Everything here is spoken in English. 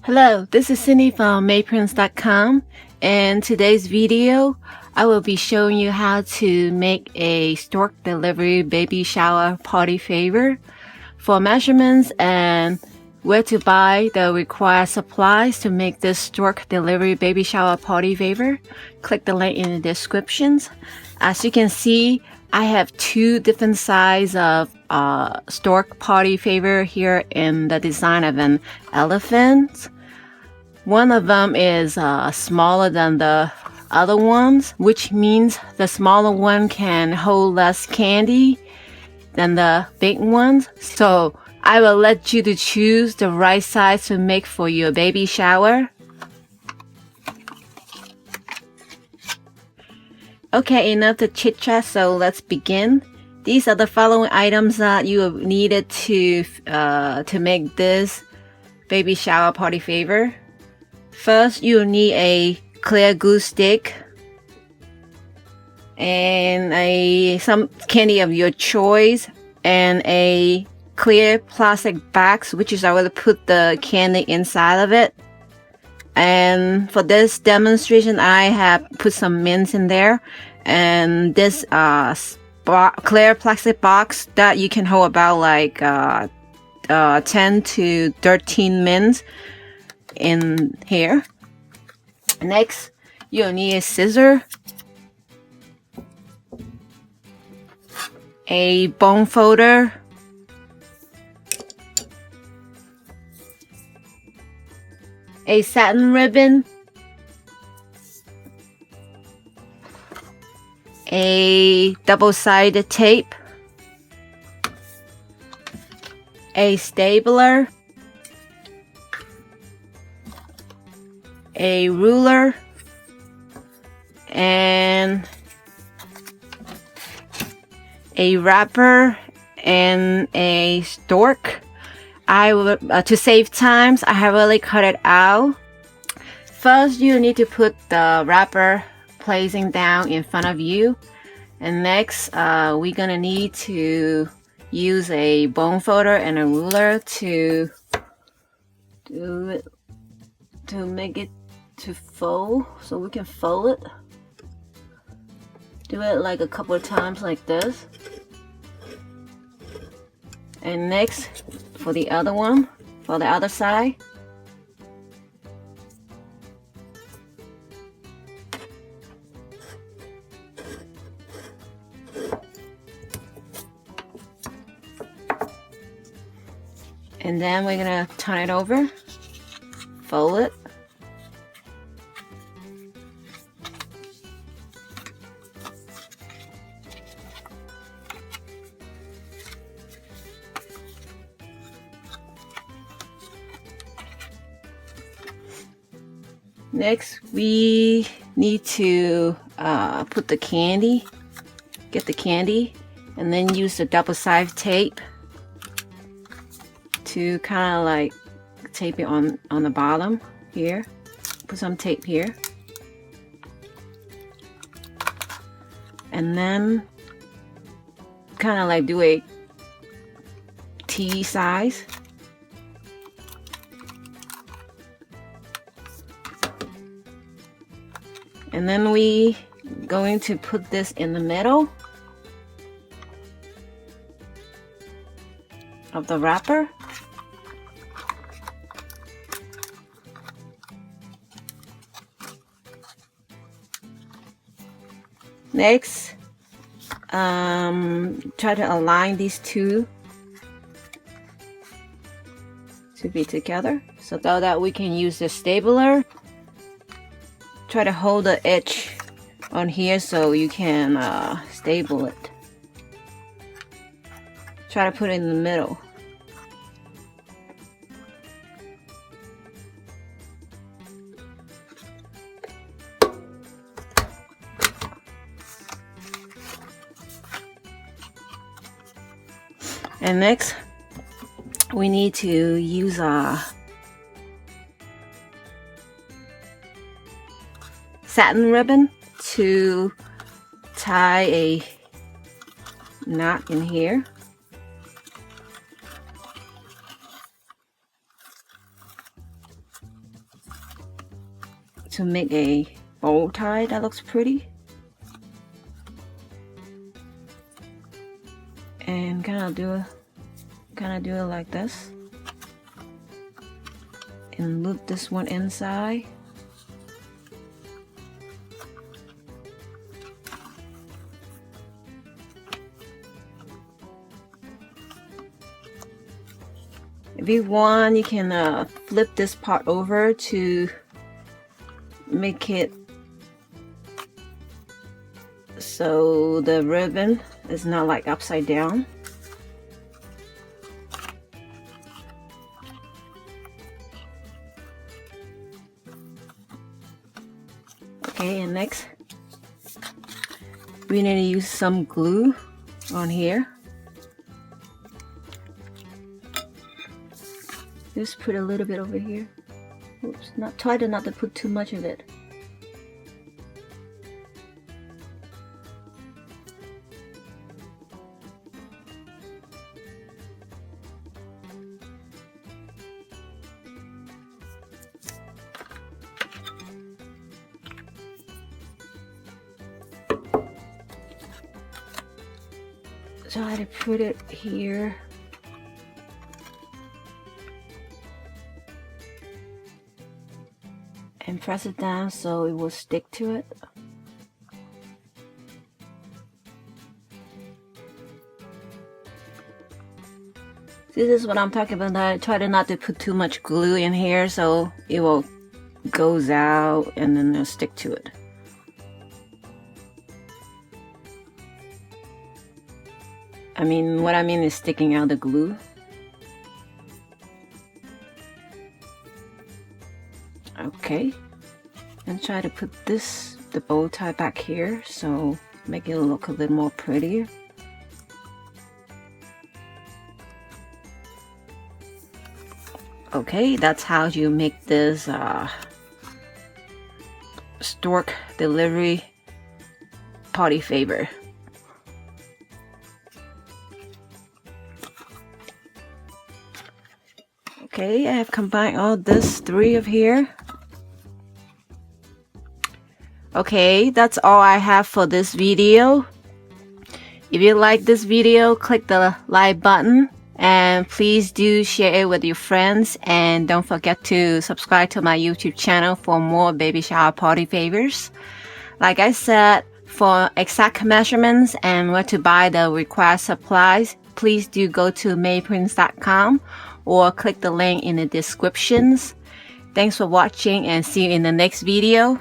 Hello, this is Cindy from mayprince.com, and today's video I will be showing you how to make a Stork delivery baby shower party favor. For measurements and where to buy the required supplies to make this Stork delivery baby shower party favor, click the link in the descriptions. As you can see, I have two different sizes of Stork party favor here in the design of an elephant. One of them is smaller than the other ones, which means the smaller one can hold less candy than the big ones. So I will let you to choose the right size to make for your baby shower. Okay, enough to chit chat, so let's begin. These are the following items that you needed to make this baby shower party favor. First, you'll need a clear glue stick and some candy of your choice and a clear plastic box, which is I will put the candy inside of it. And for this demonstration, I have put some mints in there, and this clear plastic box that you can hold about like 10 to 13 mints in here. Next, you'll need a scissor, a bone folder, a satin ribbon, a double-sided tape, a stapler, a ruler, and a wrapper and a stork. I will to save times, I have already cut it out. First, you need to put the wrapper placing down in front of you, and next we're gonna need to use a bone folder and a ruler to make it to fold, so we can fold it. Do it like a couple of times like this. And next, for the other one, for the other side, and then we're gonna turn it over, fold it, next we need to put the candy, get the candy, and then use the double-sided tape to kind of like tape it on the bottom here. Put some tape here, and then kind of like do a T size. And then we going to put this in the middle of the wrapper. Next, try to align these two to be together so that we can use the stapler. Try to hold the edge on here so you can staple it. Try to put it in the middle. And next, we need to use satin ribbon to tie a knot in here. to make a bow tie that looks pretty. And kind of do it like this. And loop this one inside. If you want, you can flip this part over to make it so the ribbon is not like upside down. Okay, and next we need to use some glue on here. Just put a little bit over here. Oops, try not to put too much of it. Try to put it here. And press it down so it will stick to it. This is what I'm talking about. I try not to put too much glue in here so it will goes out and then it'll stick to it. What I mean is sticking out the glue. Okay, and try to put the bow tie back here, so make it look a little more prettier. Okay, that's how you make this Stork delivery party favor. Okay, I have combined all this three of here. Okay, that's all I have for this video. If you like this video, click the like button and please do share it with your friends, and don't forget to subscribe to my YouTube channel for more baby shower party favors. Like I said, for exact measurements and where to buy the required supplies, please do go to mayprince.com or click the link in the descriptions. Thanks for watching and see you in the next video.